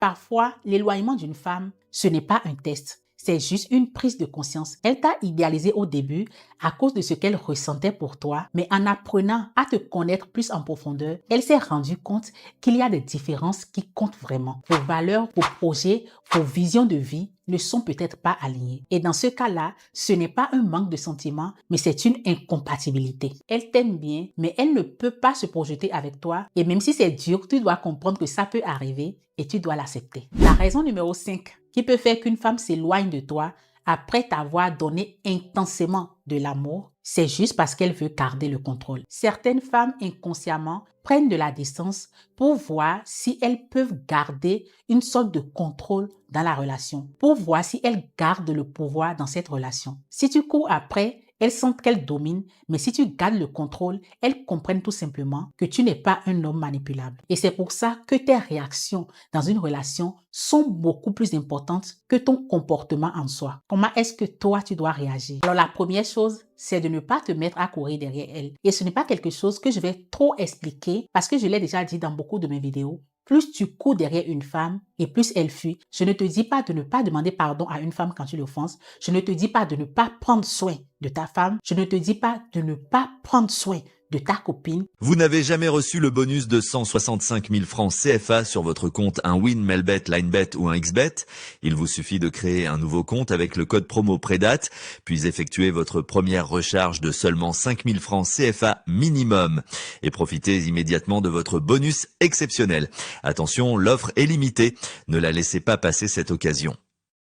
Parfois, l'éloignement d'une femme, ce n'est pas un test. C'est juste une prise de conscience. Elle t'a idéalisé au début à cause de ce qu'elle ressentait pour toi, mais en apprenant à te connaître plus en profondeur, elle s'est rendue compte qu'il y a des différences qui comptent vraiment. Vos valeurs, vos projets, vos visions de vie ne sont peut-être pas alignés. Et dans ce cas-là, ce n'est pas un manque de sentiments, mais c'est une incompatibilité. Elle t'aime bien, mais elle ne peut pas se projeter avec toi. Et même si c'est dur, tu dois comprendre que ça peut arriver et tu dois l'accepter. La raison numéro 5 qui peut faire qu'une femme s'éloigne de toi après t'avoir donné intensément de l'amour, c'est juste parce qu'elle veut garder le contrôle. Certaines femmes inconsciemment prennent de la distance pour voir si elles peuvent garder une sorte de contrôle dans la relation, pour voir si elles gardent le pouvoir dans cette relation. Si tu cours après, elles sentent qu'elles dominent, mais si tu gardes le contrôle, elles comprennent tout simplement que tu n'es pas un homme manipulable. Et c'est pour ça que tes réactions dans une relation sont beaucoup plus importantes que ton comportement en soi. Comment est-ce que toi, tu dois réagir? Alors, la première chose, c'est de ne pas te mettre à courir derrière elle. Et ce n'est pas quelque chose que je vais trop expliquer parce que je l'ai déjà dit dans beaucoup de mes vidéos. Plus tu cours derrière une femme et plus elle fuit. Je ne te dis pas de ne pas demander pardon à une femme quand tu l'offenses. Je ne te dis pas de ne pas prendre soin de ta femme. Je ne te dis pas de ne pas prendre soin de ta copine. Vous n'avez jamais reçu le bonus de 165 000 francs CFA sur votre compte un Win, Melbet, Linebet ou un XBet? Il vous suffit de créer un nouveau compte avec le code promo PREDAT, puis effectuer votre première recharge de seulement 5 000 francs CFA minimum. Et profitez immédiatement de votre bonus exceptionnel. Attention, l'offre est limitée. Ne la laissez pas passer cette occasion.